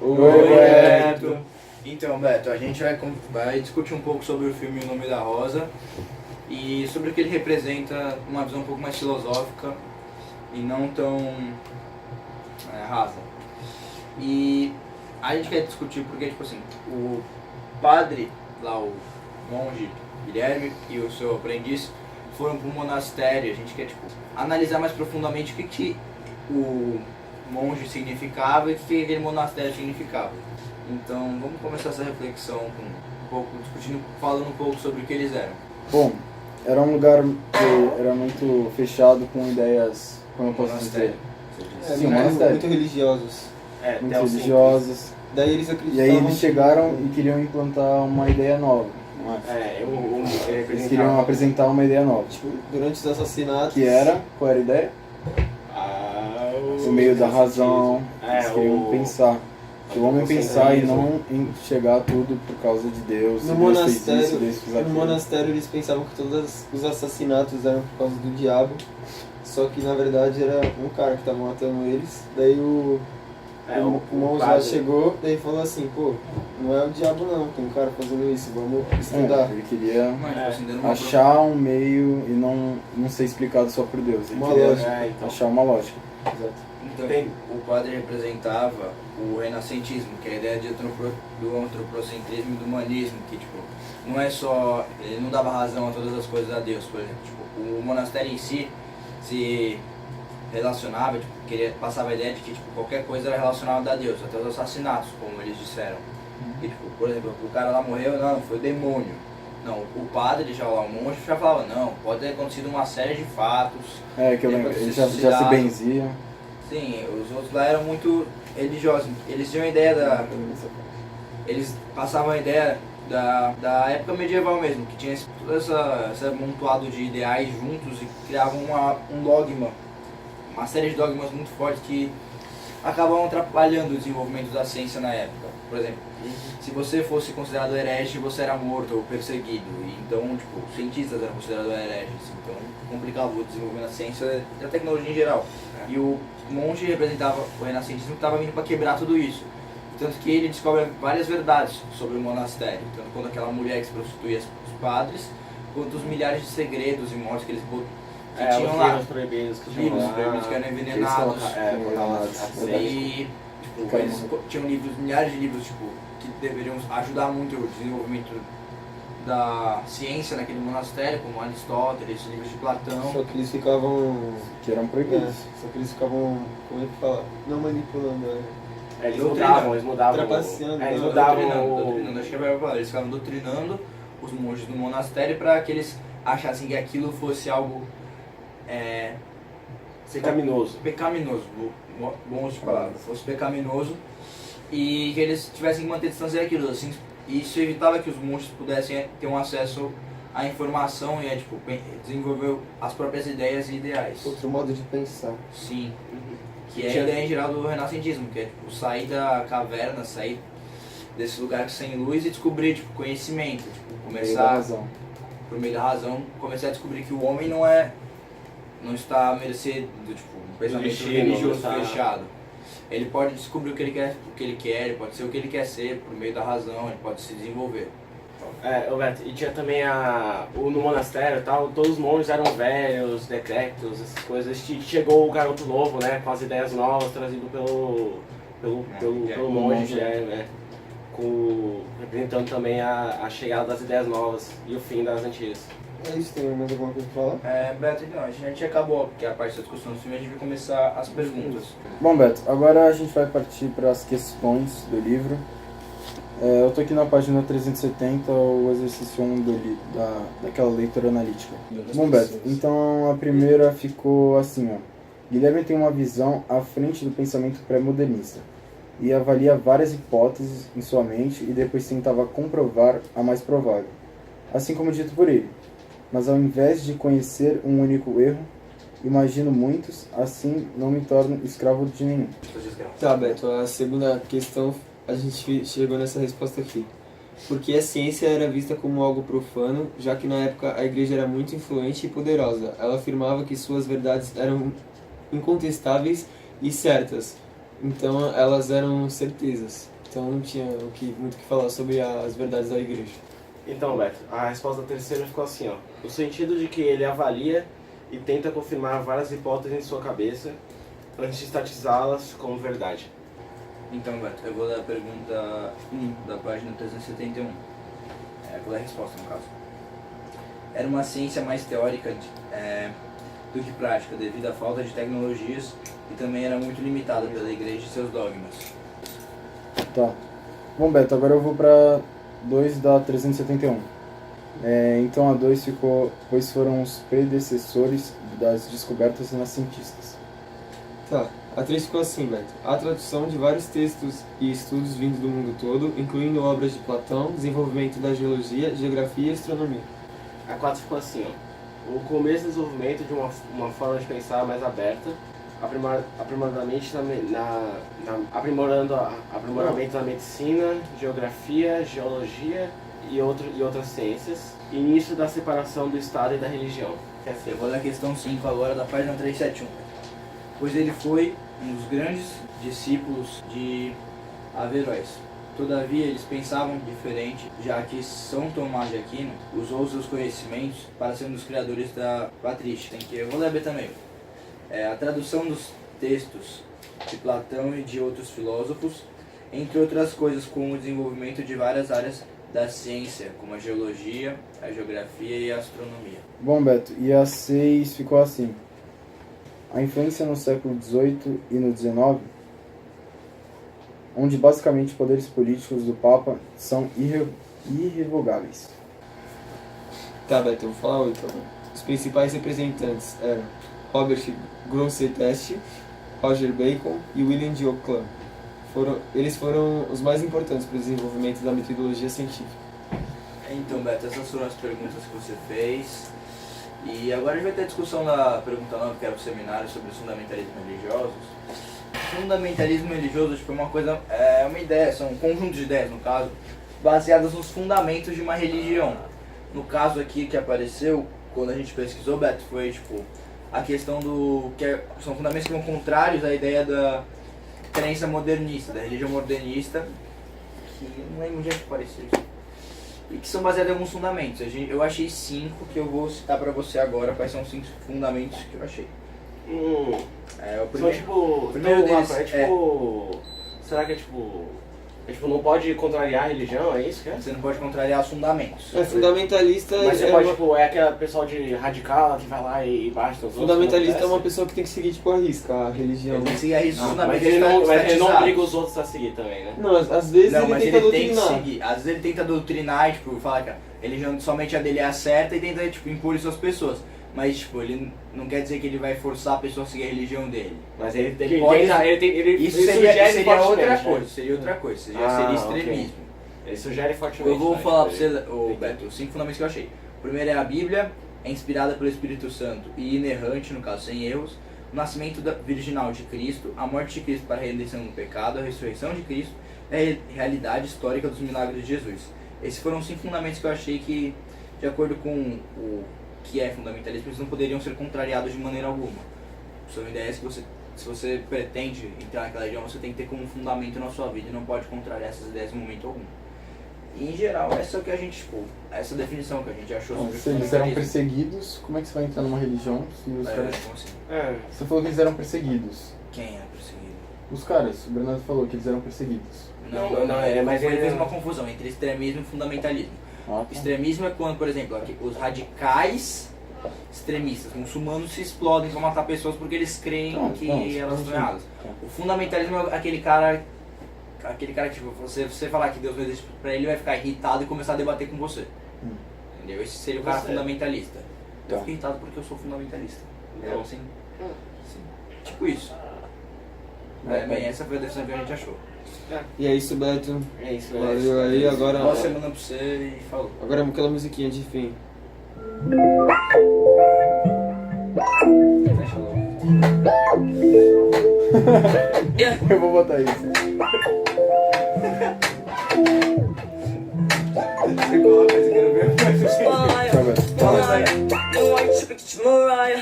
Oi, Beto! Então, Beto, a gente vai discutir um pouco sobre o filme O Nome da Rosa e sobre o que ele representa, uma visão um pouco mais filosófica e não tão rasa. E a gente quer discutir porque, tipo assim, o padre, lá o monge Guilherme e o seu aprendiz foram para um monastério. A gente quer, tipo, analisar mais profundamente o que o monge significava e o que aquele monastério significava. Então, vamos começar essa reflexão com um pouco, discutindo, falando um pouco sobre o que eles eram. Bom, era um lugar que era muito fechado com ideias, como eu posso dizer? Sim, muito religiosos. Muito religiosos. Daí eles acreditavam. E aí eles chegaram e queriam implantar uma ideia nova. Não é? Eles queriam apresentar uma ideia nova. Tipo, durante os assassinatos. Que era? Qual era a ideia? O meio da razão. Eles queriam pensar. O homem pensar e não enxergar tudo por causa de Deus. No monastério eles pensavam que todos os assassinatos eram por causa do diabo. Só que na verdade era um cara que estava matando eles. Daí o monge lá chegou e falou assim, pô, não é o diabo não, tem um cara fazendo isso, vamos estudar. Ele queria achar um meio e não ser explicado só por Deus. Ele queria achar uma lógica. Exato. Então, o padre representava o renascentismo, que é a ideia do antropocentrismo e do humanismo, que tipo, não é só, ele não dava razão a todas as coisas a Deus, por exemplo. Tipo, o monastério em si se relacionava, tipo, passava a ideia de que tipo, qualquer coisa era relacionada a Deus, até os assassinatos, como eles disseram. E, tipo, por exemplo, o cara lá morreu, não, foi o demônio. Não, o padre, já lá, o monge, já falava, não, pode ter acontecido uma série de fatos. Que eu lembro, eles já se benziam. Sim, os outros lá eram muito religiosos, eles tinham a ideia eles passavam a ideia da época medieval mesmo, que tinha todo esse amontoado de ideais juntos e criavam um dogma, uma série de dogmas muito fortes que acabavam atrapalhando o desenvolvimento da ciência na época. Por exemplo, se você fosse considerado herege, você era morto ou perseguido, e então, tipo, os cientistas eram considerados hereges, então complicava o desenvolvimento da ciência e da tecnologia em geral. E o monge representava o renascentismo que estava vindo para quebrar tudo isso. Tanto que ele descobre várias verdades sobre o monastério, tanto quanto aquela mulher que se prostituía os padres, quanto os milhares de segredos e mortes que eles tinham lá. Livros proibidos que eram envenenados. E tipo, eles tinham milhares de livros tipo, que deveriam ajudar muito o desenvolvimento da ciência naquele monastério, como Aristóteles, livros de Platão. Só que eles ficavam... Que eram proibidos. Só que eles ficavam, como é que fala? Não manipulando, Eles mudavam. Trapaceando. Eles mudavam. Doutrinando, acho que é a palavra. Eles ficavam doutrinando os monges do monastério para que eles achassem que aquilo fosse algo Pecaminoso. Pecaminoso, bom uso de palavra, fosse pecaminoso e que eles tivessem que manter distância daquilo, assim, isso evitava que os monges pudessem ter um acesso à informação e a tipo, desenvolver as próprias ideias e ideais. Outro modo de pensar. Sim, que é a ideia em geral do renascentismo, que é tipo, sair da caverna, sair desse lugar sem luz e descobrir tipo, conhecimento, tipo, começar por meio da razão, começar a descobrir que o homem não está a mercê do tipo, um pensamento religioso fechado. Ele pode descobrir o que ele quer, ele pode ser o que ele quer ser por meio da razão, ele pode se desenvolver. Roberto, e tinha também no monastério e tal, todos os monges eram velhos, decrépitos, essas coisas. Chegou o garoto novo, né, com as ideias novas, trazido pelo monge, né, representando também a chegada das ideias novas e o fim das antigas. É isso, tem mais alguma coisa pra falar? Beto, então, a gente acabou aqui a parte da discussão do filme, a gente vai começar as perguntas. Bom, Beto, agora a gente vai partir para as questões do livro. Eu tô aqui na página 370, o exercício 1 daquela leitura analítica. Bom, Beto, então a primeira ficou assim, ó. Guilherme tem uma visão à frente do pensamento pré-modernista e avalia várias hipóteses em sua mente e depois tentava comprovar a mais provável, assim como dito por ele. Mas ao invés de conhecer um único erro, imagino muitos, assim não me torno escravo de nenhum. Tá, Beto, a segunda questão, a gente chegou nessa resposta aqui. Porque a ciência era vista como algo profano, já que na época a igreja era muito influente e poderosa. Ela afirmava que suas verdades eram incontestáveis e certas, Então elas eram certezas. Então não tinha muito o que falar sobre as verdades da igreja. Então, Beto, a resposta da terceira ficou assim, ó. No sentido de que ele avalia e tenta confirmar várias hipóteses em sua cabeça antes de estatizá-las como verdade. Então, Beto, eu vou dar a pergunta 1 da página 371. Vou dar a resposta, no caso. Era uma ciência mais teórica do que prática, devido à falta de tecnologias, e também era muito limitada pela igreja e seus dogmas. Tá. Bom, Beto, agora eu vou pra 2 da 371. Então a 2 ficou, pois foram os predecessores das descobertas renascentistas. Tá. A 3 ficou assim, Beto. A tradução de vários textos e estudos vindos do mundo todo, incluindo obras de Platão, desenvolvimento da geologia, geografia e astronomia. A 4 ficou assim, ó. O começo do desenvolvimento de uma forma de pensar mais aberta, aprimoramento da medicina, geografia, geologia e outras ciências, início da separação do Estado e da religião. Eu vou dar a questão 5 agora da página 371. Pois ele foi um dos grandes discípulos de Averroes. Todavia, eles pensavam diferente, já que São Tomás de Aquino usou seus conhecimentos para ser um dos criadores da patrística. Eu vou ler também. A tradução dos textos de Platão e de outros filósofos, entre outras coisas, com o desenvolvimento de várias áreas da ciência, como a geologia, a geografia e a astronomia. Bom, Beto, e a 6 ficou assim. A influência no século XVIII e no XIX, onde basicamente poderes políticos do Papa são irrevogáveis. Tá, Beto, eu vou falar 8 agora. Os principais representantes eram Robert Grosseteste, Roger Bacon e William de Ockham. Eles foram os mais importantes para o desenvolvimento da metodologia científica. Então, Beto, essas foram as perguntas que você fez. E agora a gente vai ter a discussão da pergunta 9, que era o seminário sobre os fundamentalismos religiosos. Fundamentalismo religioso tipo, é uma coisa, é uma ideia, são um conjunto de ideias, no caso, baseadas nos fundamentos de uma religião. No caso aqui que apareceu, quando a gente pesquisou, Beto, foi tipo a questão do que são fundamentos que são contrários à ideia da crença modernista, da religião modernista, que eu não lembro onde é que apareceu isso, e que são baseados em alguns fundamentos. Eu achei 5 que eu vou citar pra você agora, quais são os 5 fundamentos que eu achei. O primeiro, São tipo. primeiro então, deles Marco, será que é tipo. Não pode contrariar a religião, é isso que é? você não pode contrariar os fundamentos. Fundamentalista Mas você é pode, uma... tipo, é aquela pessoal de radical que vai lá e bate os outros. Fundamentalista é não uma pessoa que tem que seguir, tipo, a risca, a religião. Ele tem que seguir a risco dos mas fundamentos ele não estatizados. obriga os outros a seguir também, né? Não, às vezes Não, ele mas tenta ele tem que doutrinar. seguir. Às vezes ele tenta doutrinar e tipo, falar que a religião somente a dele é a certa e tenta tipo, impor isso às pessoas. Mas tipo, ele não quer dizer que ele vai forçar a pessoa a seguir a religião dele. Mas ele pode- ele Isso sugere seria outra fortemente, coisa, né? seria outra coisa, seria Ah, extremismo. Ele sugere fortemente. Eu vou né? falar pra você, Beto, os 5 fundamentos que eu achei. O primeiro é a Bíblia, é inspirada pelo Espírito Santo e inerrante, no caso, sem erros. O nascimento virginal de Cristo, a morte de Cristo para a redenção do pecado, a ressurreição de Cristo é a realidade histórica dos milagres de Jesus. Esses foram os 5 fundamentos que eu achei que, de acordo com o que é fundamentalismo, eles não poderiam ser contrariados de maneira alguma. São ideias que se você pretende entrar naquela religião, você tem que ter como fundamento na sua vida e não pode contrariar essas ideias em momento algum. E, em geral, essa é o que a gente, tipo, essa definição que a gente achou sobre o Se eles eram fundamentalismo. perseguidos, como é que você vai entrar numa religião se os caras... Como assim? Você falou que eles eram perseguidos. Quem é perseguido? Os caras, o Bernardo falou que eles eram perseguidos. Não, mas ele ele- fez uma confusão entre extremismo e fundamentalismo. Ah, tá. Extremismo é quando, por exemplo, os radicais extremistas, muçulmanos, se explodem para matar pessoas porque eles creem que elas estão erradas. O fundamentalismo é aquele cara que tipo, você falar que Deus não existe pra ele, vai ficar irritado e começar a debater com você. Entendeu? Esse seria o cara Você. fundamentalista. Eu Tá. fiquei irritado porque eu sou fundamentalista. Então. Então, assim, tipo isso. Bem, essa foi a definição que a gente achou. E é isso, Beto. É isso, Valeu aí, agora... Boa semana pra você e falou. Agora aquela musiquinha de fim. Eu vou botar isso. Você coloca, você quer ver? Tá, Beto. Fala, vai.